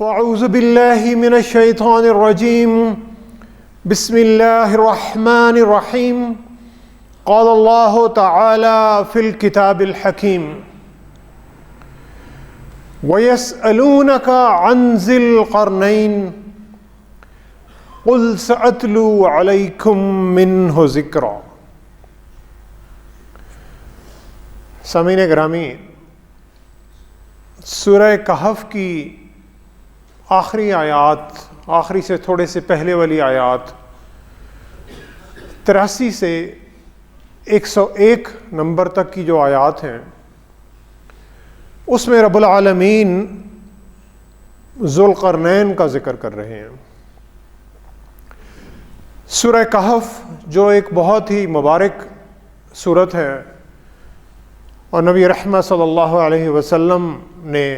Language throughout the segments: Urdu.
فاعوذ باللہ من الشیطان الرجیم بسم اللہ الرحمن الرحیم قال اللہ تعالی فی الکتاب الحکیم وَيَسْأَلُونَكَ عَنْ ذِي الْقَرْنَيْنِ قُلْ سَأَتْلُو عَلَيْكُمْ مِنْهُ ذِكْرًا۔ سامعین گرامی، سورہ کہف کی آخری آیات، آخری سے تھوڑے سے پہلے والی آیات 83 سے 101 نمبر تک کی جو آیات ہیں، اس میں رب العالمین ذوالقرنین کا ذکر کر رہے ہیں۔ سورہ کہف جو ایک بہت ہی مبارک سورت ہے، اور نبی رحمت صلی اللہ علیہ وسلم نے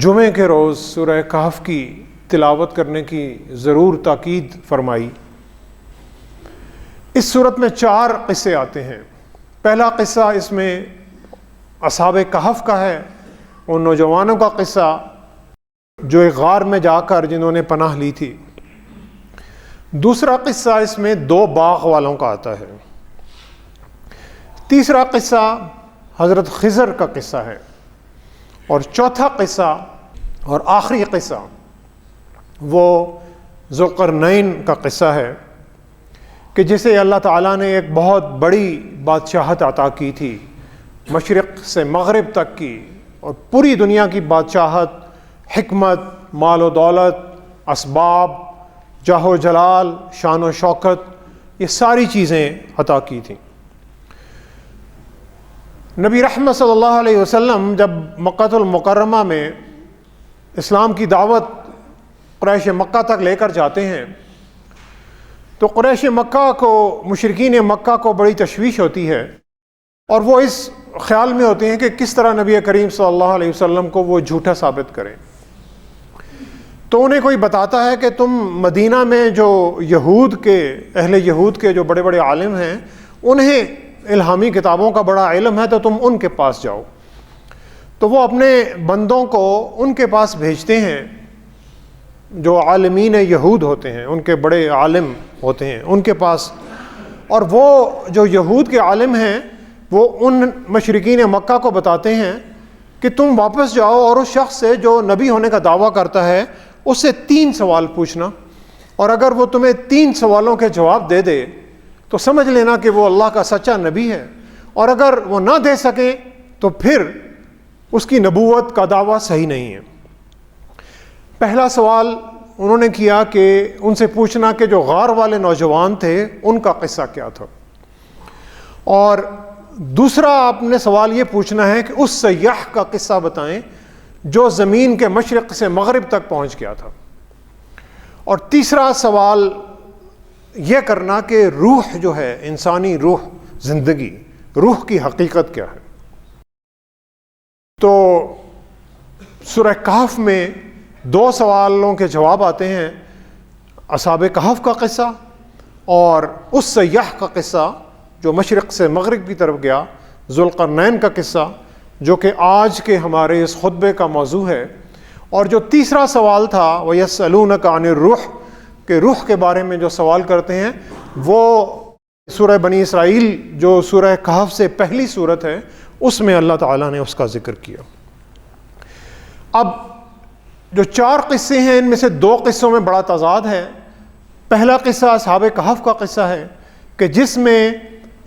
جمعے کے روز سورہ کہف کی تلاوت کرنے کی ضرور تاکید فرمائی۔ اس سورت میں 4 قصے آتے ہیں۔ پہلا قصہ اس میں اصحاب کہف کا ہے، ان نوجوانوں کا قصہ جو ایک غار میں جا کر جنہوں نے پناہ لی تھی۔ دوسرا قصہ اس میں 2 باغ والوں کا آتا ہے۔ تیسرا قصہ حضرت خضر کا قصہ ہے، اور چوتھا قصہ اور آخری قصہ وہ ذوالقرنین کا قصہ ہے کہ جسے اللہ تعالیٰ نے ایک بہت بڑی بادشاہت عطا کی تھی، مشرق سے مغرب تک کی، اور پوری دنیا کی بادشاہت، حکمت، مال و دولت، اسباب، جاہ و جلال، شان و شوکت، یہ ساری چیزیں عطا کی تھیں۔ نبی رحمت صلی اللہ علیہ وسلم جب مکہ المکرمہ میں اسلام کی دعوت قریش مکہ تک لے کر جاتے ہیں، تو قریش مکہ کو، مشرکین مکہ کو بڑی تشویش ہوتی ہے، اور وہ اس خیال میں ہوتے ہیں کہ کس طرح نبی کریم صلی اللہ علیہ وسلم کو وہ جھوٹا ثابت کریں۔ تو انہیں کوئی بتاتا ہے کہ تم مدینہ میں جو یہود کے، اہل یہود کے جو بڑے بڑے عالم ہیں، انہیں الہامی کتابوں کا بڑا علم ہے، تو تم ان کے پاس جاؤ۔ تو وہ اپنے بندوں کو ان کے پاس بھیجتے ہیں جو عالمین یہود ہوتے ہیں، ان کے بڑے عالم ہوتے ہیں ان کے پاس، اور وہ جو یہود کے عالم ہیں وہ ان مشرکین مکہ کو بتاتے ہیں کہ تم واپس جاؤ اور اس شخص سے جو نبی ہونے کا دعویٰ کرتا ہے اس سے 3 سوال پوچھنا، اور اگر وہ تمہیں 3 سوالوں کے جواب دے دے تو سمجھ لینا کہ وہ اللہ کا سچا نبی ہے، اور اگر وہ نہ دے سکے تو پھر اس کی نبوت کا دعویٰ صحیح نہیں ہے۔ پہلا سوال انہوں نے کیا کہ ان سے پوچھنا کہ جو غار والے نوجوان تھے ان کا قصہ کیا تھا، اور دوسرا آپ نے سوال یہ پوچھنا ہے کہ اس سیاح کا قصہ بتائیں جو زمین کے مشرق سے مغرب تک پہنچ گیا تھا، اور تیسرا سوال یہ کرنا کہ روح جو ہے، انسانی روح، زندگی، روح کی حقیقت کیا ہے۔ تو سورہ کہف میں 2 سوالوں کے جواب آتے ہیں، اصحاب کہف کا قصہ اور اس سیاح کا قصہ جو مشرق سے مغرب کی طرف گیا، ذوالقرنین کا قصہ جو کہ آج کے ہمارے اس خطبے کا موضوع ہے۔ اور جو تیسرا سوال تھا وَيَسْأَلُونَكَ عَنِ الرُّوحِ، کہ روح کے بارے میں جو سوال کرتے ہیں، وہ سورہ بنی اسرائیل جو سورہ کہف سے پہلی سورت ہے اس میں اللہ تعالیٰ نے اس کا ذکر کیا۔ اب جو 4 قصے ہیں ان میں سے 2 قصوں میں بڑا تضاد ہے۔ پہلا قصہ اصحاب کہف کا قصہ ہے کہ جس میں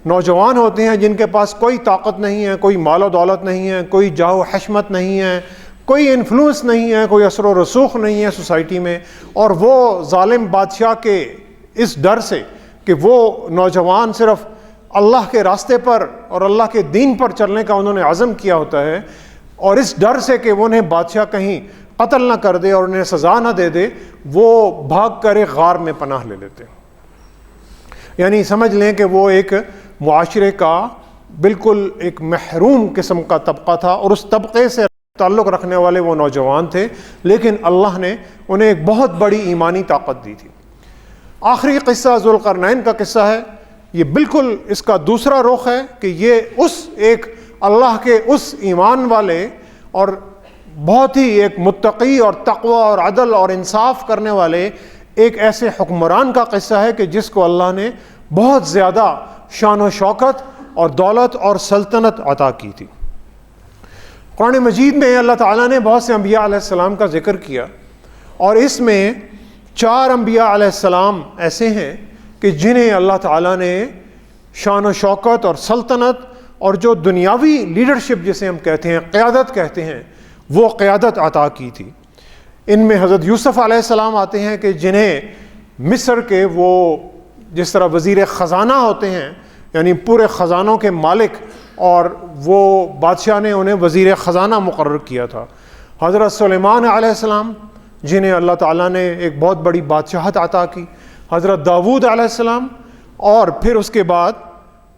نوجوان ہوتے ہیں جن کے پاس کوئی طاقت نہیں ہے، کوئی مال و دولت نہیں ہے، کوئی جاہ و حشمت نہیں ہے، کوئی انفلوئنس نہیں ہے، کوئی اثر و رسوخ نہیں ہے سوسائٹی میں، اور وہ ظالم بادشاہ کے اس ڈر سے کہ وہ نوجوان صرف اللہ کے راستے پر اور اللہ کے دین پر چلنے کا انہوں نے عزم کیا ہوتا ہے، اور اس ڈر سے کہ وہ انہیں بادشاہ کہیں قتل نہ کر دے اور انہیں سزا نہ دے دے، وہ بھاگ کر ایک غار میں پناہ لے لیتے ہیں۔ یعنی سمجھ لیں کہ وہ ایک معاشرے کا بالکل ایک محروم قسم کا طبقہ تھا، اور اس طبقے سے تعلق رکھنے والے وہ نوجوان تھے، لیکن اللہ نے انہیں ایک بہت بڑی ایمانی طاقت دی تھی۔ آخری قصہ ذوالقرنین کا قصہ ہے، یہ بالکل اس کا دوسرا رخ ہے کہ یہ اس ایک اللہ کے اس ایمان والے اور بہت ہی ایک متقی اور تقوی اور عدل اور انصاف کرنے والے ایک ایسے حکمران کا قصہ ہے کہ جس کو اللہ نے بہت زیادہ شان و شوکت اور دولت اور سلطنت عطا کی تھی۔ قرآن مجید میں اللہ تعالیٰ نے بہت سے انبیاء علیہ السلام کا ذکر کیا، اور اس میں 4 انبیاء علیہ السلام ایسے ہیں کہ جنہیں اللہ تعالیٰ نے شان و شوکت اور سلطنت اور جو دنیاوی لیڈرشپ جسے ہم کہتے ہیں، قیادت کہتے ہیں، وہ قیادت عطا کی تھی۔ ان میں حضرت یوسف علیہ السلام آتے ہیں کہ جنہیں مصر کے وہ جس طرح وزیر خزانہ ہوتے ہیں، یعنی پورے خزانوں کے مالک، اور وہ بادشاہ نے انہیں وزیر خزانہ مقرر کیا تھا۔ حضرت سلیمان علیہ السلام جنہیں اللہ تعالیٰ نے ایک بہت بڑی بادشاہت عطا کی، حضرت داود علیہ السلام، اور پھر اس کے بعد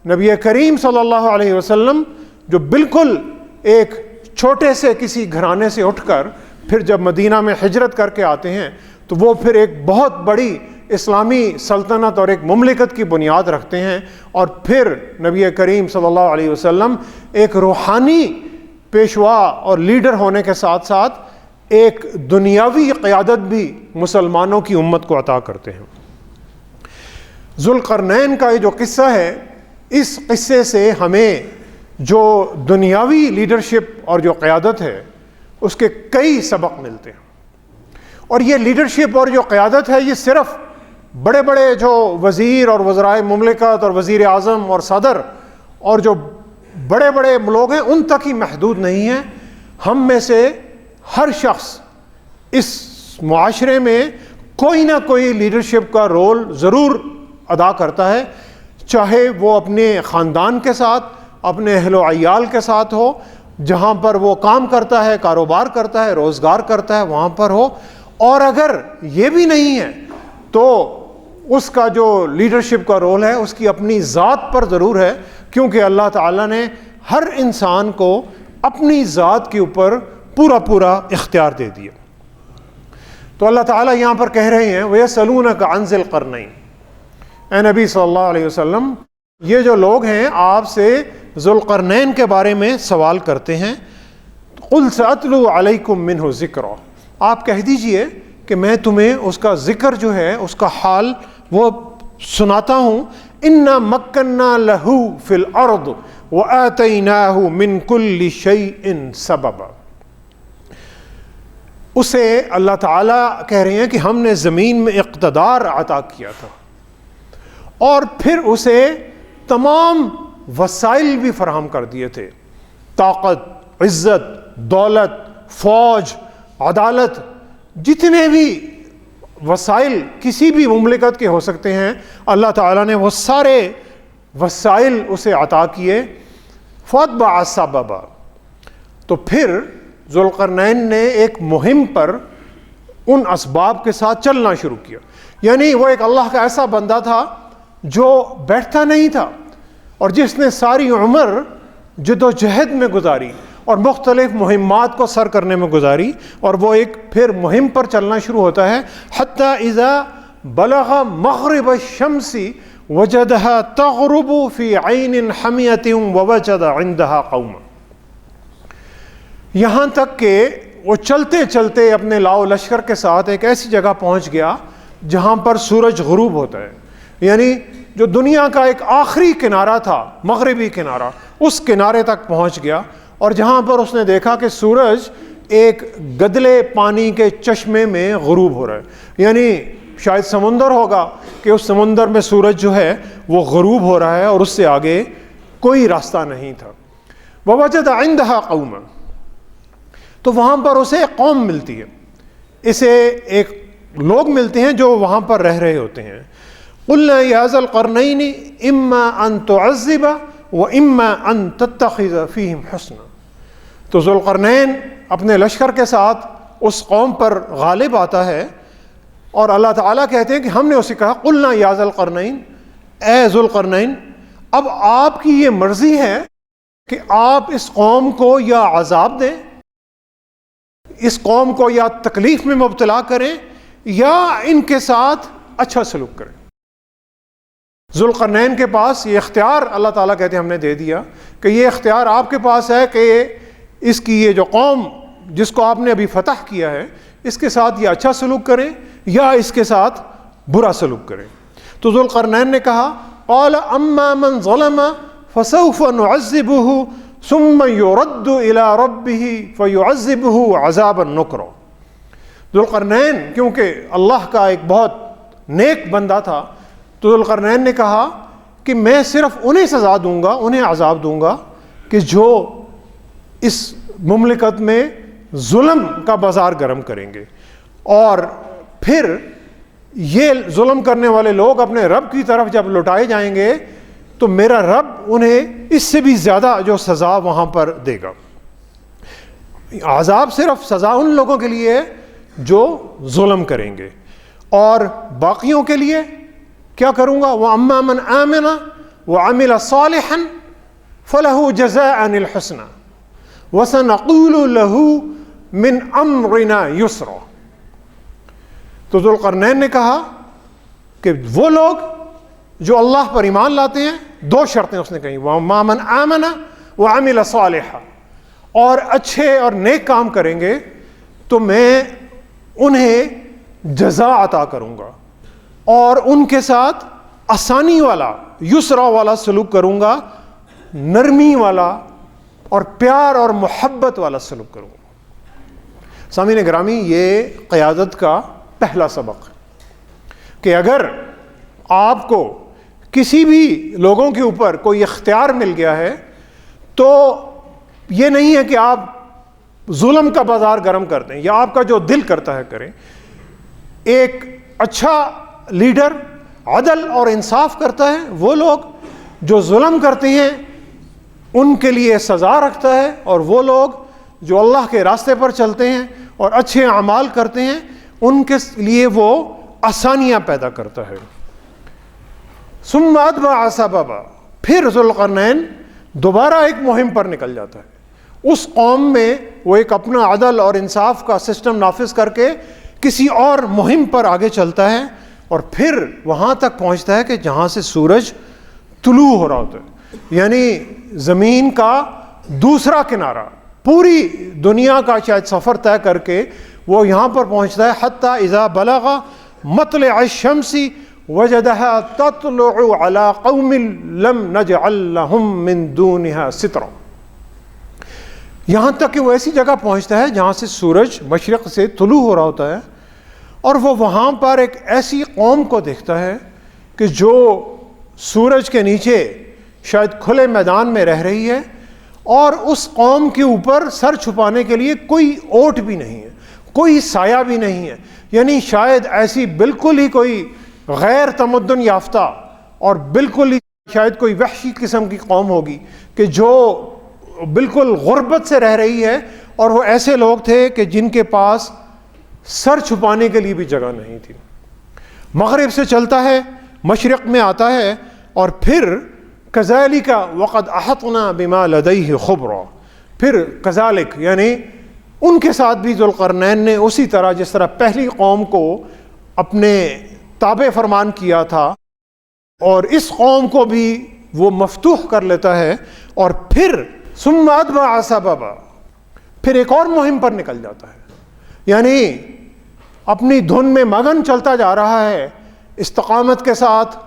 نبی کریم صلی اللہ علیہ وسلم جو بالکل ایک چھوٹے سے کسی گھرانے سے اٹھ کر پھر جب مدینہ میں ہجرت کر کے آتے ہیں تو وہ پھر ایک بہت بڑی اسلامی سلطنت اور ایک مملکت کی بنیاد رکھتے ہیں، اور پھر نبی کریم صلی اللہ علیہ وسلم ایک روحانی پیشوا اور لیڈر ہونے کے ساتھ ساتھ ایک دنیاوی قیادت بھی مسلمانوں کی امت کو عطا کرتے ہیں۔ ذوالقرنین کا یہ جو قصہ ہے، اس قصے سے ہمیں جو دنیاوی لیڈرشپ اور جو قیادت ہے اس کے کئی سبق ملتے ہیں، اور یہ لیڈرشپ اور جو قیادت ہے یہ صرف بڑے بڑے جو وزیر اور وزرائے مملکت اور وزیر اعظم اور صدر اور جو بڑے بڑے لوگ ہیں ان تک ہی محدود نہیں ہے۔ ہم میں سے ہر شخص اس معاشرے میں کوئی نہ کوئی لیڈرشپ کا رول ضرور ادا کرتا ہے، چاہے وہ اپنے خاندان کے ساتھ، اپنے اہل و عیال کے ساتھ ہو، جہاں پر وہ کام کرتا ہے، کاروبار کرتا ہے، روزگار کرتا ہے، وہاں پر ہو، اور اگر یہ بھی نہیں ہے تو اس کا جو لیڈرشپ کا رول ہے اس کی اپنی ذات پر ضرور ہے، کیونکہ اللہ تعالیٰ نے ہر انسان کو اپنی ذات کے اوپر پورا اختیار دے دیا۔ تو اللہ تعالیٰ یہاں پر کہہ رہے ہیں وَيَسْأَلُونَكَ عَنْ ذِي الْقَرْنَيْنِ، اے نبی صلی اللہ علیہ وسلم یہ جو لوگ ہیں آپ سے ذوالقرنین کے بارے میں سوال کرتے ہیں، قُلْ سَأَتْلُو عَلَيْكُم مِّنْهُ ذِكْرًا، آپ کہہ دیجئے کہ میں تمہیں اس کا ذکر جو ہے اس کا حال وہ سناتا ہوں۔ إِنَّا مَكَّنَّا لَهُ فِي الْأَرْضِ وَآتَيْنَاهُ مِن كُلِّ شَيْءٍ سَبَبًا، اسے اللہ تعالیٰ کہہ رہے ہیں کہ ہم نے زمین میں اقتدار عطا کیا تھا، اور پھر اسے تمام وسائل بھی فراہم کر دیے تھے، طاقت، عزت، دولت، فوج، عدالت، جتنے بھی وسائل کسی بھی مملکت کے ہو سکتے ہیں اللہ تعالیٰ نے وہ سارے وسائل اسے عطا کیے۔ فَأَتْبَعَ سَبَبًا، تو پھر ذوالقرنین نے ایک مہم پر ان اسباب کے ساتھ چلنا شروع کیا، یعنی وہ ایک اللہ کا ایسا بندہ تھا جو بیٹھتا نہیں تھا، اور جس نے ساری عمر جد و جہد میں گزاری اور مختلف مہمات کو سر کرنے میں گزاری، اور وہ ایک پھر مہم پر چلنا شروع ہوتا ہے۔ حتیٰ اذا بلغ مغرب الشمس وجدها تغرب فی عین حمیۃ ووجد عندها قوما، یہاں تک کہ وہ چلتے چلتے اپنے لاؤ لشکر کے ساتھ ایک ایسی جگہ پہنچ گیا جہاں پر سورج غروب ہوتا ہے، یعنی جو دنیا کا ایک آخری کنارہ تھا، مغربی کنارہ، اس کنارے تک پہنچ گیا، اور جہاں پر اس نے دیکھا کہ سورج ایک گدلے پانی کے چشمے میں غروب ہو رہا ہے، یعنی شاید سمندر ہوگا کہ اس سمندر میں سورج جو ہے وہ غروب ہو رہا ہے اور اس سے آگے کوئی راستہ نہیں تھا۔ وَوَجَدَ عِندَهَا قَوْمًا، تو وہاں پر اسے قوم ملتی ہے، اسے ایک لوگ ملتے ہیں جو وہاں پر رہ رہے ہوتے ہیں۔ قُلْنَا يَا ذَا الْقَرْنَيْنِ إِمَّا أَن تُعَذِّبَ وَإِمَّا أَن تَتَّخِذَ فِيهِمْ حُسْنًا، تو ذوالقرنین اپنے لشکر کے ساتھ اس قوم پر غالب آتا ہے، اور اللہ تعالیٰ کہتے ہیں کہ ہم نے اسے کہا قُلْنَا يَا ذَا الْقَرْنَيْنِ، اے ذوالقرنین اب آپ کی یہ مرضی ہے کہ آپ اس قوم کو یا عذاب دیں، اس قوم کو یا تکلیف میں مبتلا کریں، یا ان کے ساتھ اچھا سلوک کریں۔ ذوالقرنین کے پاس یہ اختیار اللہ تعالیٰ کہتے ہیں ہم نے دے دیا کہ یہ اختیار آپ کے پاس ہے کہ اس کی یہ جو قوم جس کو آپ نے ابھی فتح کیا ہے اس کے ساتھ یہ اچھا سلوک کریں یا اس کے ساتھ برا سلوک کریں. تو ذوالقرنین نے کہا قال اما من ظلم فسوف نعذبه ثم يرد الى ربه فيعذبه عذابا نکرا. ذوالقرنین کیونکہ اللہ کا ایک بہت نیک بندہ تھا تو ذوالقرنین نے کہا کہ میں صرف انہیں سزا دوں گا, انہیں عذاب دوں گا کہ جو اس مملکت میں ظلم کا بازار گرم کریں گے, اور پھر یہ ظلم کرنے والے لوگ اپنے رب کی طرف جب لوٹائے جائیں گے تو میرا رب انہیں اس سے بھی زیادہ جو سزا وہاں پر دے گا. عذاب صرف سزا ان لوگوں کے لیے جو ظلم کریں گے, اور باقیوں کے لیے کیا کروں گا؟ وَأَمَّا مَنْ آمَنَ وَعَمِلَ صَالِحًا فَلَهُ جَزَاءً الْحُسْنَى وَسَنَقُولُ لَهُ مِنْ أَمْرِنَا يُسْرًا. تو ذوالقرنین نے کہا کہ وہ لوگ جو اللہ پر ایمان لاتے ہیں, دو شرطیں اس نے کہیں, وَأَمَّا مَنْ آمَنَ وَعَمِلَ صَالِحًا, اور اچھے اور نیک کام کریں گے تو میں انہیں جزا عطا کروں گا, اور ان کے ساتھ آسانی والا یسرا والا سلوک کروں گا, نرمی والا اور پیار اور محبت والا سلوک کروں گا. سامعین گرامی, یہ قیادت کا پہلا سبق کہ اگر آپ کو کسی بھی لوگوں کے اوپر کوئی اختیار مل گیا ہے تو یہ نہیں ہے کہ آپ ظلم کا بازار گرم کر دیں یا آپ کا جو دل کرتا ہے کریں. ایک اچھا لیڈر عدل اور انصاف کرتا ہے, وہ لوگ جو ظلم کرتے ہیں ان کے لیے سزا رکھتا ہے, اور وہ لوگ جو اللہ کے راستے پر چلتے ہیں اور اچھے اعمال کرتے ہیں ان کے لیے وہ آسانیاں پیدا کرتا ہے. ثم اتبع سببا, پھر ذوالقرنین دوبارہ ایک مہم پر نکل جاتا ہے. اس قوم میں وہ ایک اپنا عدل اور انصاف کا سسٹم نافذ کر کے کسی اور مہم پر آگے چلتا ہے, اور پھر وہاں تک پہنچتا ہے کہ جہاں سے سورج طلوع ہو رہا ہوتا ہے, یعنی زمین کا دوسرا کنارہ, پوری دنیا کا شاید سفر طے کر کے وہ یہاں پر پہنچتا ہے. حتیٰ اذا بلغ مطلع الشمس وجدها تطلع على قوم لم نجعل لهم من دونها سترا. یہاں تک کہ وہ ایسی جگہ پہنچتا ہے جہاں سے سورج مشرق سے طلوع ہو رہا ہوتا ہے, اور وہ وہاں پر ایک ایسی قوم کو دیکھتا ہے کہ جو سورج کے نیچے شاید کھلے میدان میں رہ رہی ہے, اور اس قوم کے اوپر سر چھپانے کے لیے کوئی اوٹ بھی نہیں ہے, کوئی سایہ بھی نہیں ہے. یعنی شاید ایسی بالکل ہی کوئی غیر تمدن یافتہ اور بالکل ہی شاید کوئی وحشی قسم کی قوم ہوگی کہ جو بالکل غربت سے رہ رہی ہے, اور وہ ایسے لوگ تھے کہ جن کے پاس سر چھپانے کے لیے بھی جگہ نہیں تھی. مغرب سے چلتا ہے, مشرق میں آتا ہے, اور پھر کذالک وقد احطنا بما لدیہ خبرا, پھر کذالک یعنی ان کے ساتھ بھی ذوالقرنین نے اسی طرح جس طرح پہلی قوم کو اپنے تابع فرمان کیا تھا, اور اس قوم کو بھی وہ مفتوح کر لیتا ہے, اور پھر ثم اتبع سببا, پھر ایک اور مہم پر نکل جاتا ہے. یعنی اپنی دھن میں مگن چلتا جا رہا ہے, استقامت کے ساتھ,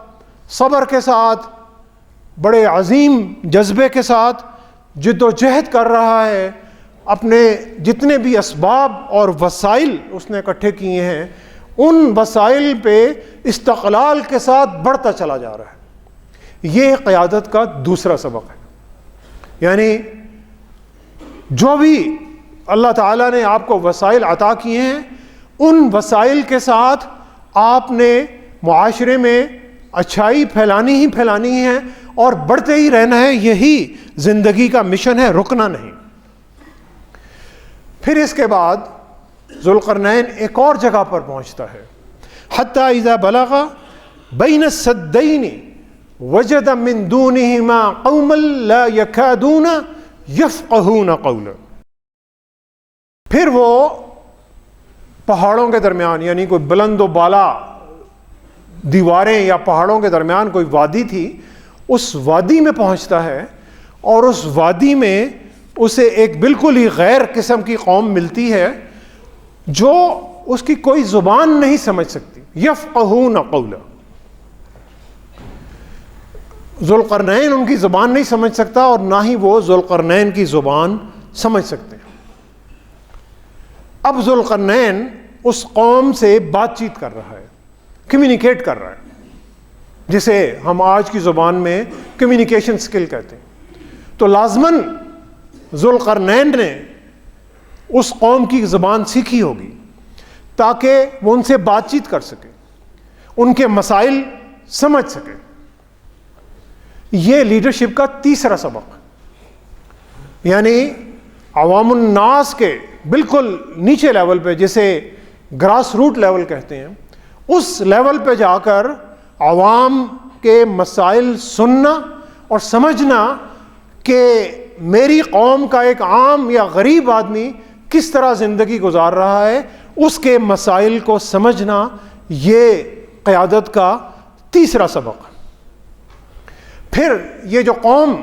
صبر کے ساتھ, بڑے عظیم جذبے کے ساتھ جد و جہد کر رہا ہے. اپنے جتنے بھی اسباب اور وسائل اس نے اکٹھے کیے ہیں ان وسائل پہ استقلال کے ساتھ بڑھتا چلا جا رہا ہے. یہ قیادت کا دوسرا سبق ہے. یعنی جو بھی اللہ تعالیٰ نے آپ کو وسائل عطا کیے ہیں ان وسائل کے ساتھ آپ نے معاشرے میں اچھائی پھیلانی ہی پھیلانی ہے اور بڑھتے ہی رہنا ہے. یہی زندگی کا مشن ہے, رکنا نہیں. پھر اس کے بعد ذوالقرنین ایک اور جگہ پر پہنچتا ہے. حتیٰ اذا بلغ بین السدین وجد من دونہما قوما لا یکادون یفقہون قولا. پھر وہ پہاڑوں کے درمیان, یعنی کوئی بلند و بالا دیواریں یا پہاڑوں کے درمیان کوئی وادی تھی, اس وادی میں پہنچتا ہے, اور اس وادی میں اسے ایک بالکل ہی غیر قسم کی قوم ملتی ہے جو اس کی کوئی زبان نہیں سمجھ سکتی. یفقہون قولا. ذوالقرنین ان کی زبان نہیں سمجھ سکتا اور نہ ہی وہ ذوالقرنین کی زبان سمجھ سکتے ہیں. اب ذوالقرنین اس قوم سے بات چیت کر رہا ہے، کمیونیکیٹ کر رہا ہے، جسے ہم آج کی زبان میں کمیونیکیشن سکل کہتے ہیں. تو لازماً ذوالقرنین نے اس قوم کی زبان سیکھی ہوگی تاکہ وہ ان سے بات چیت کر سکے، ان کے مسائل سمجھ سکے. یہ لیڈرشپ کا تیسرا سبق، یعنی عوام الناس کے بالکل نیچے لیول پہ، جسے گراس روٹ لیول کہتے ہیں، اس لیول پہ جا کر عوام کے مسائل سننا اور سمجھنا کہ میری قوم کا ایک عام یا غریب آدمی کس طرح زندگی گزار رہا ہے، اس کے مسائل کو سمجھنا، یہ قیادت کا تیسرا سبق. پھر یہ جو قوم،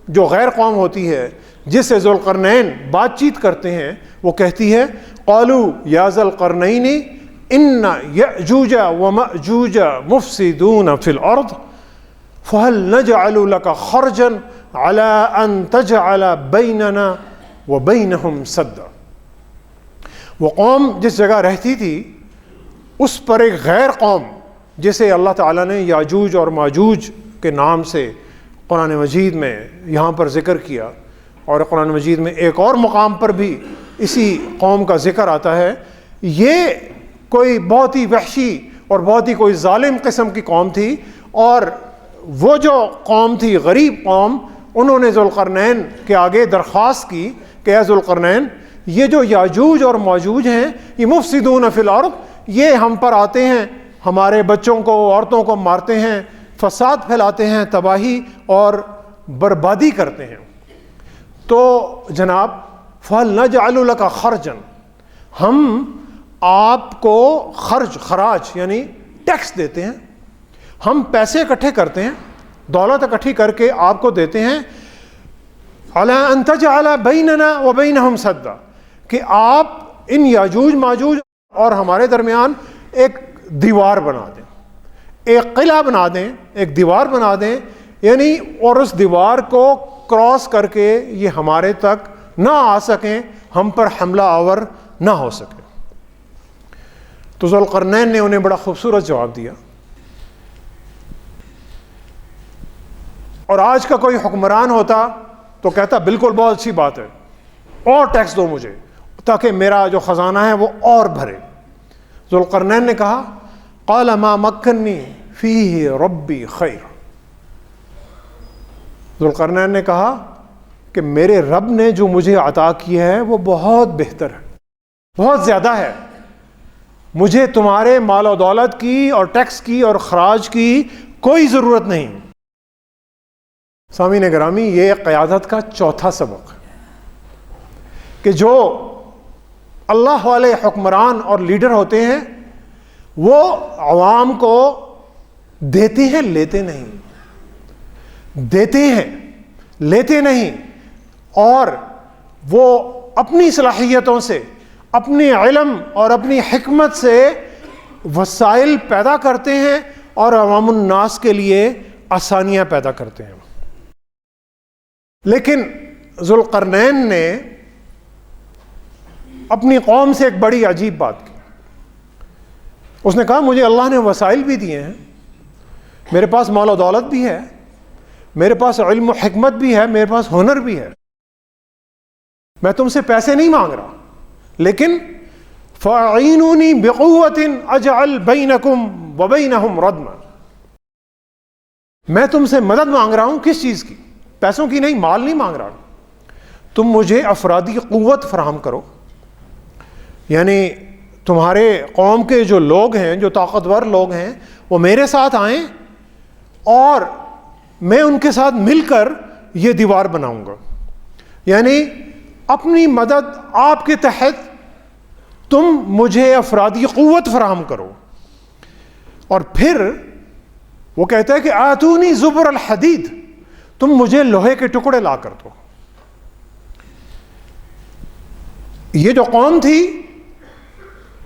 جو غیر قوم ہوتی ہے جس سے ذوالقرنین بات چیت کرتے ہیں، وہ کہتی ہے قالوا یا ذا القرنین ان یأجوج ومأجوج مفسدون فی الارض فهل نجعل لك خرجا على ان تجعل بیننا وبینہم سدا. وہ قوم جس جگہ رہتی تھی اس پر ایک غیر قوم جسے اللہ تعالیٰ نے یاجوج اور ماجوج کے نام سے قرآن مجید میں یہاں پر ذکر کیا، اور قرآن مجید میں ایک اور مقام پر بھی اسی قوم کا ذکر آتا ہے. یہ کوئی بہت ہی وحشی اور بہت ہی کوئی ظالم قسم کی قوم تھی، اور وہ جو قوم تھی غریب قوم، انہوں نے ذوالقرنین کے آگے درخواست کی کہ اے ذوالقرنین، یہ جو یاجوج اور ماجوج ہیں یہ مفسدون فی الارض، یہ ہم پر آتے ہیں، ہمارے بچوں کو عورتوں کو مارتے ہیں، فساد پھیلاتے ہیں، تباہی اور بربادی کرتے ہیں. تو جناب فَهَلْ نَجْعَلُ لَكَ خَرْجًا، ہم آپ کو خراج یعنی ٹیکس دیتے ہیں، ہم پیسے اکٹھے کرتے ہیں، دولت اکٹھی کر کے آپ کو دیتے ہیں، عَلَىٰ أَن تَجْعَلَ بَيْنَنَا وَبَيْنَهُمْ سَدًّا، کہ آپ ان یاجوج ماجوج اور ہمارے درمیان ایک دیوار بنا دیں، ایک قلعہ بنا دیں، ایک دیوار بنا دیں، یعنی اور اس دیوار کو کراس کر کے یہ ہمارے تک نہ آ سکیں، ہم پر حملہ آور نہ ہو سکے. تو ذوالقرنین نے انہیں بڑا خوبصورت جواب دیا. اور آج کا کوئی حکمران ہوتا تو کہتا بالکل بہت اچھی بات ہے، اور ٹیکس دو مجھے تاکہ میرا جو خزانہ ہے وہ اور بھرے. ذوالقرنین نے کہا قال ما مکنی فیہ ربی خیر. ذوالقرنین نے کہا کہ میرے رب نے جو مجھے عطا کیا ہے وہ بہت بہتر ہے، بہت زیادہ ہے، مجھے تمہارے مال و دولت کی اور ٹیکس کی اور خراج کی کوئی ضرورت نہیں. سامعین گرامی، یہ قیادت کا چوتھا سبق کہ جو اللہ والے حکمران اور لیڈر ہوتے ہیں وہ عوام کو دیتے ہیں، لیتے نہیں، دیتے ہیں لیتے نہیں، اور وہ اپنی صلاحیتوں سے، اپنے علم اور اپنی حکمت سے وسائل پیدا کرتے ہیں اور عوام الناس کے لیے آسانیاں پیدا کرتے ہیں. لیکن ذوالقرنین نے اپنی قوم سے ایک بڑی عجیب بات کی. اس نے کہا مجھے اللہ نے وسائل بھی دیے ہیں، میرے پاس مال و دولت بھی ہے، میرے پاس علم و حکمت بھی ہے، میرے پاس ہنر بھی ہے، میں تم سے پیسے نہیں مانگ رہا، لیکن فَأَعِينُونِي بِقُوَّةٍ أَجْعَلْ بَيْنَكُمْ وَبَيْنَهُمْ رَدْمًا. میں تم سے مدد مانگ رہا ہوں، کس چیز کی؟ پیسوں کی نہیں، مال نہیں مانگ رہا. تم مجھے افرادی قوت فراہم کرو، یعنی تمہارے قوم کے جو لوگ ہیں، جو طاقتور لوگ ہیں، وہ میرے ساتھ آئیں اور میں ان کے ساتھ مل کر یہ دیوار بناؤں گا. یعنی اپنی مدد آپ کے تحت تم مجھے افرادی قوت فراہم کرو. اور پھر وہ کہتا ہے کہ آتونی زبر الحدید، تم مجھے لوہے کے ٹکڑے لا کر دو. یہ جو قوم تھی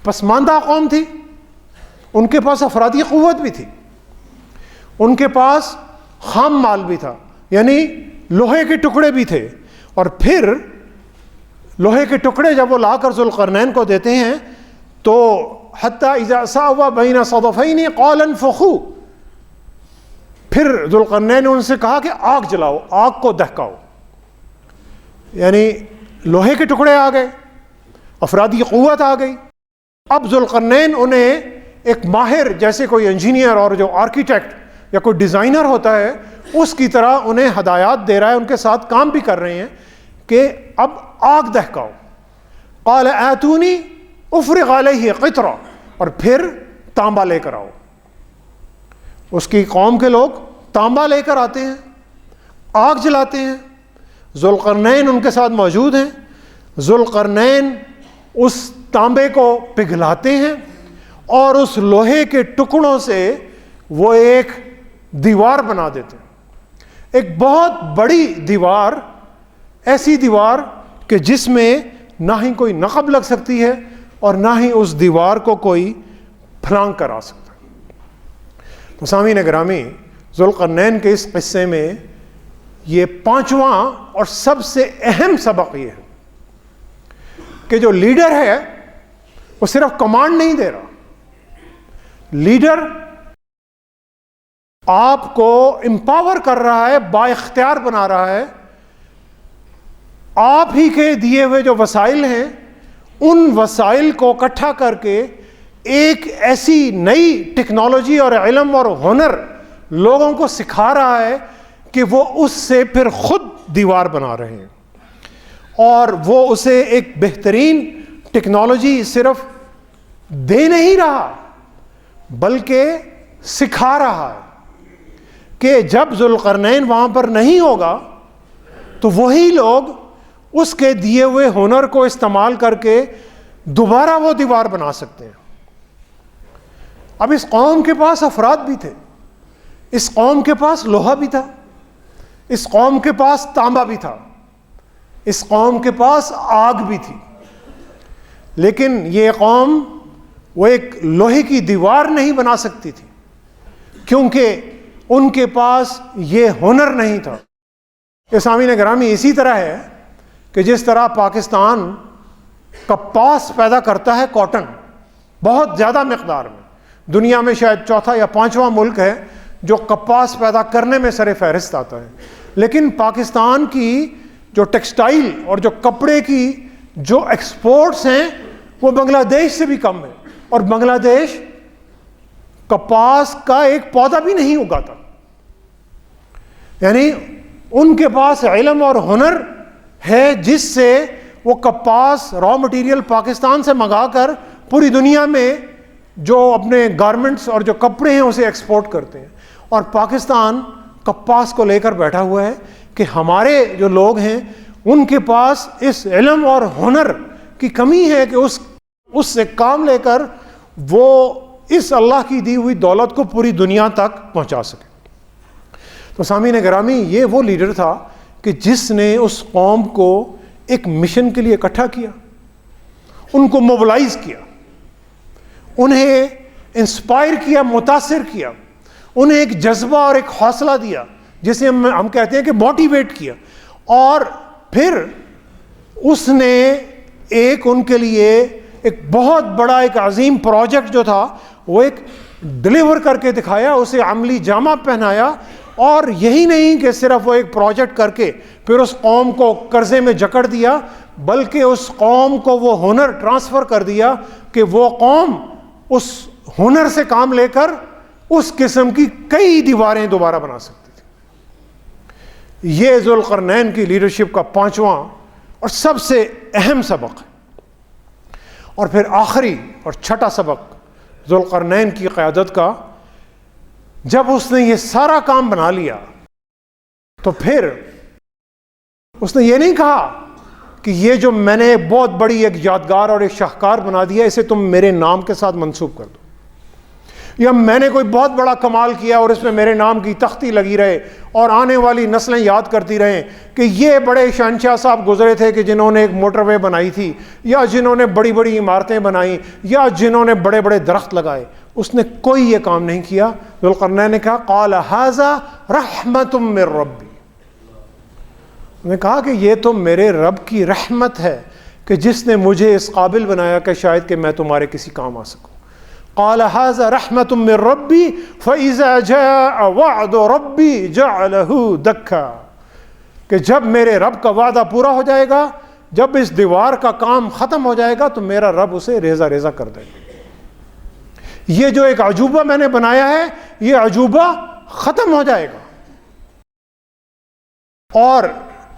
پسماندہ قوم تھی، ان کے پاس افرادی قوت بھی تھی، ان کے پاس خام مال بھی تھا، یعنی لوہے کے ٹکڑے بھی تھے، اور پھر لوہے کے ٹکڑے جب وہ لا کر ذوالقرنین کو دیتے ہیں تو حتیٰ اذا ساوا بین صدفین قال انفخوا، پھر ذوالقرنین نے ان سے کہا کہ آگ جلاؤ، آگ کو دہکاؤ، یعنی لوہے کے ٹکڑے آ گئے، افرادی قوت آ گئی۔ اب ذوالقرنین انہیں ایک ماہر جیسے کوئی انجینئر اور جو آرکیٹیکٹ یا کوئی ڈیزائنر ہوتا ہے اس کی طرح انہیں ہدایات دے رہا ہے، ان کے ساتھ کام بھی کر رہے ہیں کہ اب آگ دہکاؤ۔ قال آتونی افرغ علیہ قطرہ، اور پھر تانبا لے کر آؤ۔ اس کی قوم کے لوگ تانبا لے کر آتے ہیں، آگ جلاتے ہیں، ذوالقرنین ان کے ساتھ موجود ہیں، ذوالقرنین اس تانبے کو پگھلاتے ہیں اور اس لوہے کے ٹکڑوں سے وہ ایک دیوار بنا دیتے ہیں، ایک بہت بڑی دیوار، ایسی دیوار کہ جس میں نہ ہی کوئی نقب لگ سکتی ہے اور نہ ہی اس دیوار کو کوئی پھلانگ کر آ سکتا۔ تو سامعین گرامی، ذوالقرنین کے اس قصے میں یہ پانچواں اور سب سے اہم سبق یہ ہے کہ جو لیڈر ہے وہ صرف کمانڈ نہیں دے رہا، لیڈر آپ کو امپاور کر رہا ہے، با اختیار بنا رہا ہے۔ آپ ہی کے دیے ہوئے جو وسائل ہیں ان وسائل کو اکٹھا کر کے ایک ایسی نئی ٹیکنالوجی اور علم اور ہنر لوگوں کو سکھا رہا ہے کہ وہ اس سے پھر خود دیوار بنا رہے ہیں، اور وہ اسے ایک بہترین ٹیکنالوجی صرف دے نہیں رہا بلکہ سکھا رہا ہے کہ جب ذوالقرنین وہاں پر نہیں ہوگا تو وہی لوگ اس کے دیے ہوئے ہنر کو استعمال کر کے دوبارہ وہ دیوار بنا سکتے ہیں۔ اب اس قوم کے پاس افراد بھی تھے، اس قوم کے پاس لوہا بھی تھا، اس قوم کے پاس تانبا بھی تھا، اس قوم کے پاس آگ بھی تھی، لیکن یہ قوم وہ ایک لوہے کی دیوار نہیں بنا سکتی تھی کیونکہ ان کے پاس یہ ہنر نہیں تھا۔ یہ سامعین گرامی اسی طرح ہے کہ جس طرح پاکستان کپاس پیدا کرتا ہے، کاٹن بہت زیادہ مقدار میں، دنیا میں شاید چوتھا یا پانچواں ملک ہے جو کپاس پیدا کرنے میں سر فہرست آتا ہے، لیکن پاکستان کی جو ٹیکسٹائل اور جو کپڑے کی جو ایکسپورٹس ہیں وہ بنگلہ دیش سے بھی کم ہے، اور بنگلہ دیش کپاس کا ایک پودا بھی نہیں اگاتا، یعنی ان کے پاس علم اور ہنر ہے جس سے وہ کپاس را مٹیریل پاکستان سے منگا کر پوری دنیا میں جو اپنے گارمنٹس اور جو کپڑے ہیں اسے ایکسپورٹ کرتے ہیں، اور پاکستان کپاس کو لے کر بیٹھا ہوا ہے کہ ہمارے جو لوگ ہیں ان کے پاس اس علم اور ہنر کی کمی ہے کہ اس سے کام لے کر وہ اس اللہ کی دی ہوئی دولت کو پوری دنیا تک پہنچا سکے۔ تو سامعین گرامی، یہ وہ لیڈر تھا کہ جس نے اس قوم کو ایک مشن کے لیے اکٹھا کیا، ان کو موبلائز کیا، انہیں انسپائر کیا، متاثر کیا، انہیں ایک جذبہ اور ایک حوصلہ دیا جسے ہم کہتے ہیں کہ موٹیویٹ کیا، اور پھر اس نے ایک ان کے لیے ایک بہت بڑا ایک عظیم پروجیکٹ جو تھا وہ ایک ڈلیور کر کے دکھایا، اسے عملی جامہ پہنایا، اور یہی نہیں کہ صرف وہ ایک پروجیکٹ کر کے پھر اس قوم کو قرضے میں جکڑ دیا، بلکہ اس قوم کو وہ ہنر ٹرانسفر کر دیا کہ وہ قوم اس ہنر سے کام لے کر اس قسم کی کئی دیواریں دوبارہ بنا سکتی تھی۔ یہ ذوالقرنین کی لیڈرشپ کا پانچواں اور سب سے اہم سبق ہے۔ اور پھر آخری اور چھٹا سبق ذوالقرنین کی قیادت کا، جب اس نے یہ سارا کام بنا لیا تو پھر اس نے یہ نہیں کہا کہ یہ جو میں نے بہت بڑی ایک یادگار اور ایک شاہکار بنا دیا اسے تم میرے نام کے ساتھ منسوب کر دو، یا میں نے کوئی بہت بڑا کمال کیا اور اس میں میرے نام کی تختی لگی رہے اور آنے والی نسلیں یاد کرتی رہیں کہ یہ بڑے شہنشاہ صاحب گزرے تھے کہ جنہوں نے ایک موٹر وے بنائی تھی، یا جنہوں نے بڑی بڑی عمارتیں بنائیں، یا جنہوں نے بڑے بڑے درخت لگائے. اس نے کوئی یہ کام نہیں کیا. ذوالقرنین نے کہا قال ھذا رحمت من ربی، انہوں نے کہا کہ یہ تو میرے رب کی رحمت ہے کہ جس نے مجھے اس قابل بنایا کہ شاید کہ میں تمہارے کسی کام آ سکوں. قال ھذا رحمت من ربی فاذا جاء وعد ربی جعلہ دکا، کہ جب میرے رب کا وعدہ پورا ہو جائے گا، جب اس دیوار کا کام ختم ہو جائے گا تو میرا رب اسے ریزہ ریزہ کر دے گا. یہ جو ایک عجوبہ میں نے بنایا ہے یہ عجوبہ ختم ہو جائے گا. اور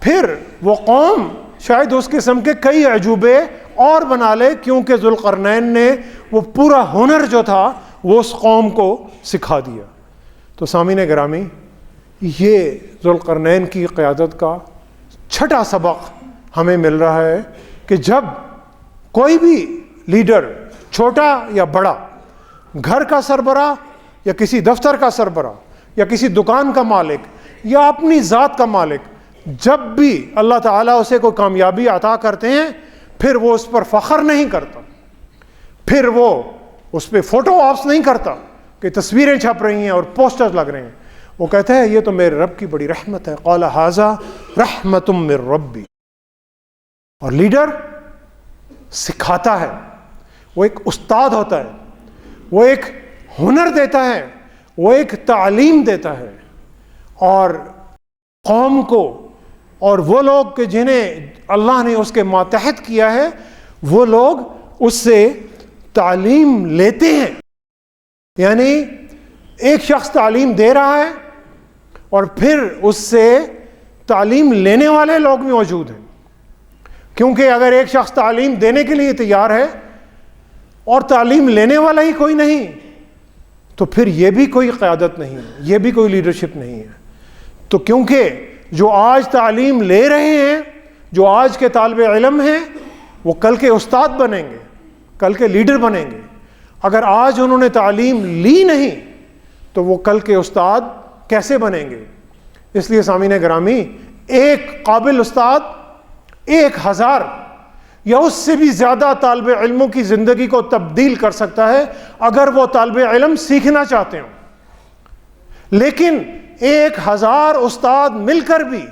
پھر وہ قوم شاید اس قسم کے کئی عجوبے اور بنا لے، کیونکہ ذوالقرنین نے وہ پورا ہنر جو تھا وہ اس قوم کو سکھا دیا. تو سامعین گرامی، یہ ذوالقرنین کی قیادت کا چھٹا سبق ہمیں مل رہا ہے کہ جب کوئی بھی لیڈر، چھوٹا یا بڑا، گھر کا سربراہ یا کسی دفتر کا سربراہ یا کسی دکان کا مالک یا اپنی ذات کا مالک، جب بھی اللہ تعالیٰ اسے کوئی کامیابی عطا کرتے ہیں پھر وہ اس پر فخر نہیں کرتا، پھر وہ اس پہ فوٹو آپس نہیں کرتا کہ تصویریں چھپ رہی ہیں اور پوسٹرز لگ رہے ہیں. وہ کہتا ہے یہ تو میرے رب کی بڑی رحمت ہے. قال ھذا رحمت من ربی. اور لیڈر سکھاتا ہے، وہ ایک استاد ہوتا ہے، وہ ایک ہنر دیتا ہے، وہ ایک تعلیم دیتا ہے، اور قوم کو اور وہ لوگ کہ جنہیں اللہ نے اس کے ماتحت کیا ہے وہ لوگ اس سے تعلیم لیتے ہیں. یعنی ایک شخص تعلیم دے رہا ہے اور پھر اس سے تعلیم لینے والے لوگ بھی موجود ہیں، کیونکہ اگر ایک شخص تعلیم دینے کے لیے تیار ہے اور تعلیم لینے والا ہی کوئی نہیں تو پھر یہ بھی کوئی قیادت نہیں ہے، یہ بھی کوئی لیڈرشپ نہیں ہے. تو کیونکہ جو آج تعلیم لے رہے ہیں، جو آج کے طالب علم ہیں، وہ کل کے استاد بنیں گے، کل کے لیڈر بنیں گے. اگر آج انہوں نے تعلیم لی نہیں تو وہ کل کے استاد کیسے بنیں گے؟ اس لیے سامعین گرامی، ایک قابل استاد 1000 یا اس سے بھی زیادہ طالب علموں کی زندگی کو تبدیل کر سکتا ہے اگر وہ طالب علم سیکھنا چاہتے ہوں. لیکن 1000 استاد مل کر بھی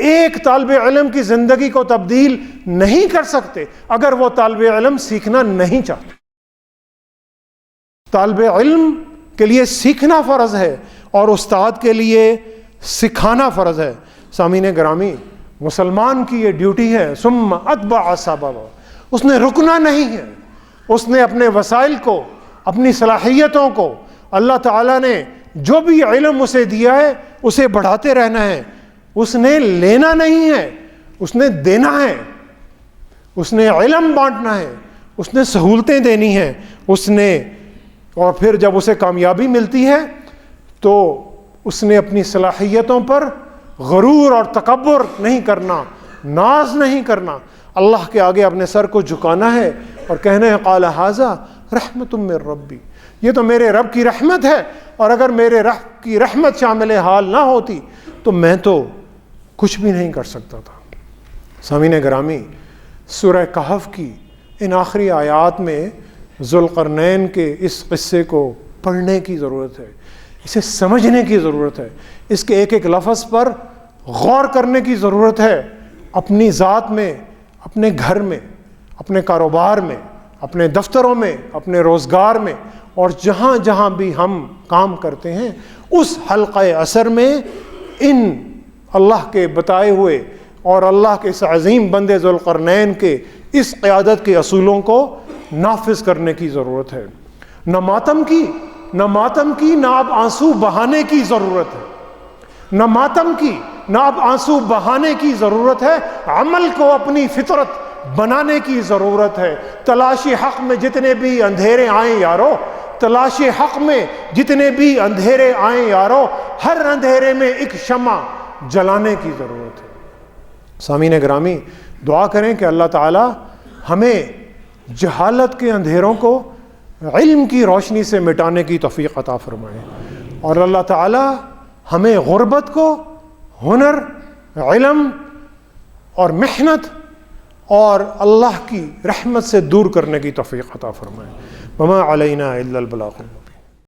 ایک طالب علم کی زندگی کو تبدیل نہیں کر سکتے اگر وہ طالب علم سیکھنا نہیں چاہتے. طالب علم کے لیے سیکھنا فرض ہے اور استاد کے لیے سکھانا فرض ہے. سامعین گرامی، مسلمان کی یہ ڈیوٹی ہے. ثم اتبع سببا، اس نے رکنا نہیں ہے، اس نے اپنے وسائل کو، اپنی صلاحیتوں کو، اللہ تعالیٰ نے جو بھی علم اسے دیا ہے اسے بڑھاتے رہنا ہے. اس نے لینا نہیں ہے، اس نے دینا ہے. اس نے علم بانٹنا ہے، اس نے سہولتیں دینی ہیں، اس نے، اور پھر جب اسے کامیابی ملتی ہے تو اس نے اپنی صلاحیتوں پر غرور اور تکبر نہیں کرنا، ناز نہیں کرنا. اللہ کے آگے اپنے سر کو جھکانا ہے اور کہنا ہے قال ھذا رحمت من ربی، یہ تو میرے رب کی رحمت ہے، اور اگر میرے رب کی رحمت شامل حال نہ ہوتی تو میں تو کچھ بھی نہیں کر سکتا تھا. سامعین گرامی، سورہ کہف کی ان آخری آیات میں ذوالقرنین کے اس قصے کو پڑھنے کی ضرورت ہے، اسے سمجھنے کی ضرورت ہے، اس کے ایک ایک لفظ پر غور کرنے کی ضرورت ہے. اپنی ذات میں، اپنے گھر میں، اپنے کاروبار میں، اپنے دفتروں میں، اپنے روزگار میں، اور جہاں جہاں بھی ہم کام کرتے ہیں اس حلقہ اثر میں ان اللہ کے بتائے ہوئے اور اللہ کے اس عظیم بندے ذوالقرنین کے اس قیادت کے اصولوں کو نافذ کرنے کی ضرورت ہے. نہ ماتم کی نہ اب آنسو بہانے کی ضرورت ہے، نہ ماتم کی نہ اب آنسو بہانے کی ضرورت ہے. عمل کو اپنی فطرت بنانے کی ضرورت ہے. تلاش حق میں جتنے بھی اندھیرے آئیں یارو، تلاش حق میں جتنے بھی اندھیرے آئیں یارو، ہر اندھیرے میں ایک شمع جلانے کی ضرورت ہے. سامعین گرامی، دعا کریں کہ اللہ تعالی ہمیں جہالت کے اندھیروں کو علم کی روشنی سے مٹانے کی توفیق عطا فرمائے، اور اللہ تعالی ہمیں غربت کو ہنر، علم اور محنت اور اللہ کی رحمت سے دور کرنے کی توفیق عطا فرمائے۔ وما علینا الا البلاغ۔